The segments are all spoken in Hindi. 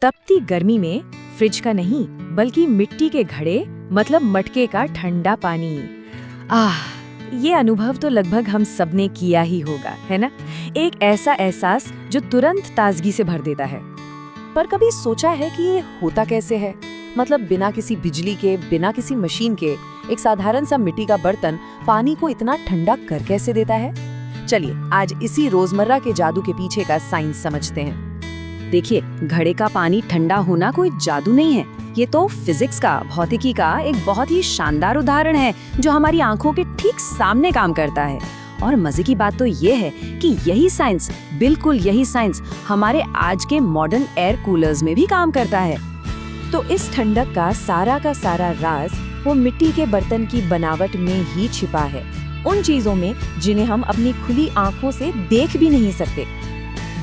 तपती गर्मी में फ्रिज का नहीं बल्कि मिट्टी के घड़े मतलब मटके का ठंडा पानी। ये अनुभव तो लगभग हम सबने किया ही होगा, है ना? एक ऐसा एहसास जो तुरंत ताजगी से भर देता है। पर कभी सोचा है कि ये होता कैसे है? मतलब बिना किसी बिजली के, बिना किसी मशीन के, एक साधारण सा मिट्टी का बर्तन पानी को इतना ठंडा कर कैसे देता है? चलिए आज इसी रोजमर्रा के जादू के पीछे का साइंस समझते हैं। देखिए, घड़े का पानी ठंडा होना कोई जादू नहीं है, ये तो फिजिक्स का, भौतिकी का एक बहुत ही शानदार उदाहरण है जो हमारी आंखों के ठीक सामने काम करता है। और मजे की बात तो ये है कि यही साइंस, बिल्कुल यही साइंस हमारे आज के मॉडर्न एयर कूलर्स में भी काम करता है। तो इस ठंडक का सारा राज वो मिट्टी के बर्तन की बनावट में ही छिपा है, उन चीजों में जिन्हें हम अपनी खुली आंखों से देख भी नहीं सकते।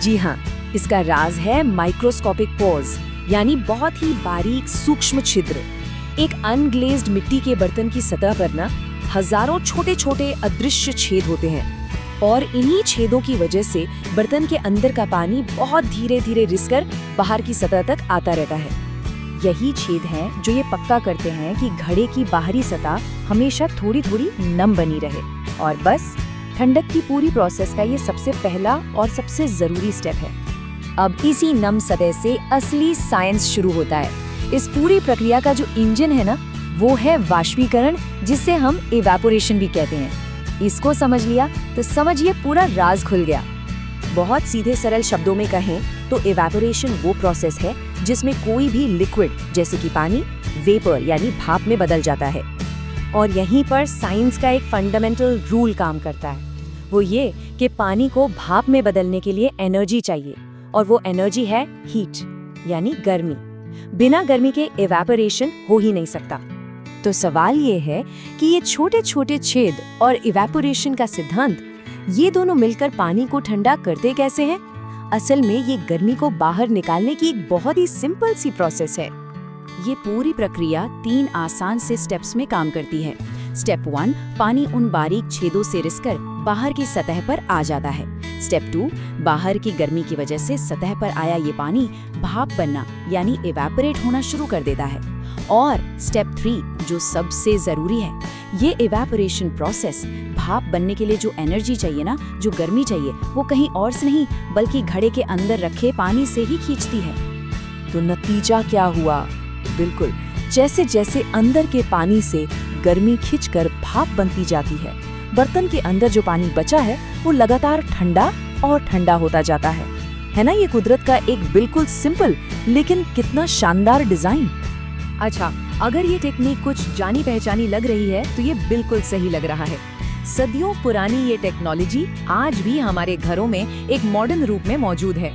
जी हाँ, इसका राज है माइक्रोस्कोपिक पोर्स, यानी बहुत ही बारीक सूक्ष्म छिद्र। एक अनग्लेज्ड मिट्टी के बर्तन की सतह पर ना हजारों छोटे छोटे अदृश्य छेद होते हैं, और इन्हीं छेदों की वजह से बर्तन के अंदर का पानी बहुत धीरे धीरे रिसकर बाहर की सतह तक आता रहता है। यही छेद हैं जो ये पक्का करते हैं कि घड़े की बाहरी सतह हमेशा थोड़ी थोड़ी नम बनी रहे। और बस ठंडक की पूरी प्रोसेस का ये सबसे पहला और सबसे जरूरी स्टेप है। अब इसी नम सतह से असली साइंस शुरू होता है। इस पूरी प्रक्रिया का जो इंजन है ना, वो है वाष्पीकरण, जिसे हम इवेपोरेशन भी कहते हैं। इसको समझ लिया तो समझिए पूरा राज खुल गया। बहुत सीधे सरल शब्दों में कहें तो इवेपोरेशन वो प्रोसेस है जिसमें कोई भी लिक्विड जैसे कि पानी वेपर यानी भाप में बदल जाता है। और यहीं पर साइंस का एक फंडामेंटल रूल काम करता है। वो ये कि पानी को भाप में बदलने के लिए एनर्जी चाहिए, और वो एनर्जी है हीट यानी गर्मी। बिना गर्मी के इवेपोरेशन हो ही नहीं सकता। तो सवाल ये है कि ये छोटे छोटे छेद और इवेपोरेशन का सिद्धांत, ये दोनों मिलकर पानी को ठंडा करते कैसे हैं? असल में ये गर्मी को बाहर निकालने की एक बहुत ही सिंपल सी प्रोसेस है। ये पूरी प्रक्रिया 3 आसान से स्टेप्स में काम करती है। स्टेप 1, पानी उन बारीक छेदों से रिसकर बाहर की सतह पर आ जाता है। स्टेप 2, बाहर की गर्मी की वजह से सतह पर आया ये पानी भाप बनना यानी इवेपोरेट होना शुरू कर देता है। और स्टेप 3 जो सबसे जरूरी है, ये इवेपोरेशन प्रोसेस भाप बनने के लिए जो एनर्जी चाहिए ना, जो गर्मी चाहिए, वो कहीं और से नहीं बल्कि घड़े के अंदर रखे पानी से ही खींचती है। तो नतीजा क्या हुआ? बिल्कुल जैसे जैसे अंदर के पानी से गर्मी खींचकर भाप बनती जाती है, बर्तन के अंदर जो पानी बचा है वो लगातार ठंडा और ठंडा होता जाता है ना? ये कुदरत का एक बिल्कुल सिंपल लेकिन कितना शानदार डिजाइन। अच्छा, अगर ये टेक्निक कुछ जानी पहचानी लग रही है तो ये बिल्कुल सही लग रहा है। सदियों पुरानी ये टेक्नोलॉजी आज भी हमारे घरों में एक मॉडर्न रूप में मौजूद है।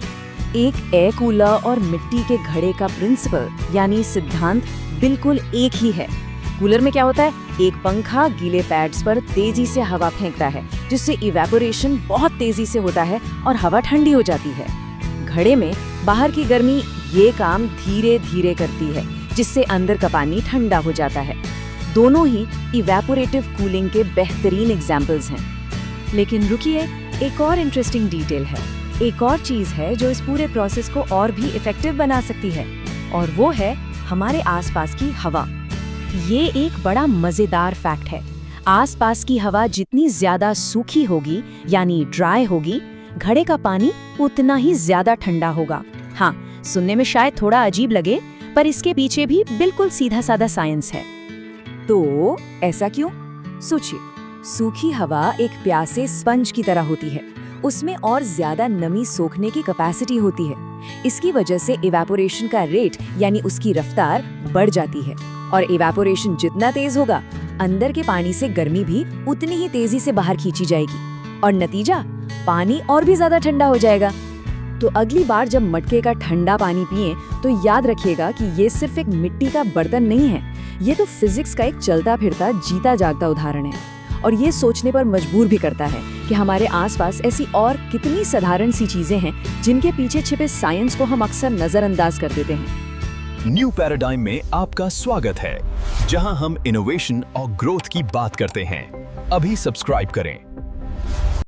एक एयर कूलर और मिट्टी के घड़े का प्रिंसिपल यानी सिद्धांत बिल्कुल एक ही है। कूलर में क्या होता है? एक पंखा गीले पैड्स पर तेजी से हवा फेंकता है, जिससे इवेपोरेशन बहुत तेजी से होता है और हवा ठंडी हो जाती है। घड़े में बाहर की गर्मी ये काम धीरे धीरे करती है, जिससे अंदर का पानी ठंडा हो जाता है। दोनों ही इवेपोरेटिव कूलिंग के बेहतरीन एग्जाम्पल्स हैं। लेकिन रुकिए, एक और इंटरेस्टिंग डिटेल है। एक और चीज है जो इस पूरे प्रोसेस को और भी इफेक्टिव बना सकती है, और वो है हमारे आसपास की हवा। ये एक बड़ा मजेदार फैक्ट है। आसपास की हवा जितनी ज्यादा सूखी होगी यानी ड्राई होगी, घड़े का पानी उतना ही ज्यादा ठंडा होगा। हाँ, सुनने में शायद थोड़ा अजीब लगे, पर इसके पीछे भी बिल्कुल सीधा साधा साइंस है। तो ऐसा क्यों? सोचिए, सूखी हवा एक प्यासे स्पंज की तरह होती है। उसमें और ज्यादा नमी सोखने की कैपेसिटी होती है। इसकी वजह से इवेपोरेशन का रेट यानी उसकी रफ्तार बढ़ जाती है, और इवेपोरेशन जितना तेज होगा, अंदर के पानी से गर्मी भी उतनी ही तेजी से बाहर खींची जाएगी, और नतीजा पानी और भी ज्यादा ठंडा हो जाएगा। तो अगली बार जब मटके का ठंडा पानी पिएं तो याद रखिएगा कि ये सिर्फ एक मिट्टी का बर्तन नहीं है, ये तो फिजिक्स का एक चलता फिरता जीता जागता उदाहरण है। और ये सोचने पर मजबूर भी करता है कि हमारे आसपास ऐसी और कितनी साधारण सी चीजें हैं जिनके पीछे छिपे साइंस को हम अक्सर नजरअंदाज कर देते हैं। न्यू पैराडाइम में आपका स्वागत है, जहां हम इनोवेशन और ग्रोथ की बात करते हैं। अभी सब्सक्राइब करें।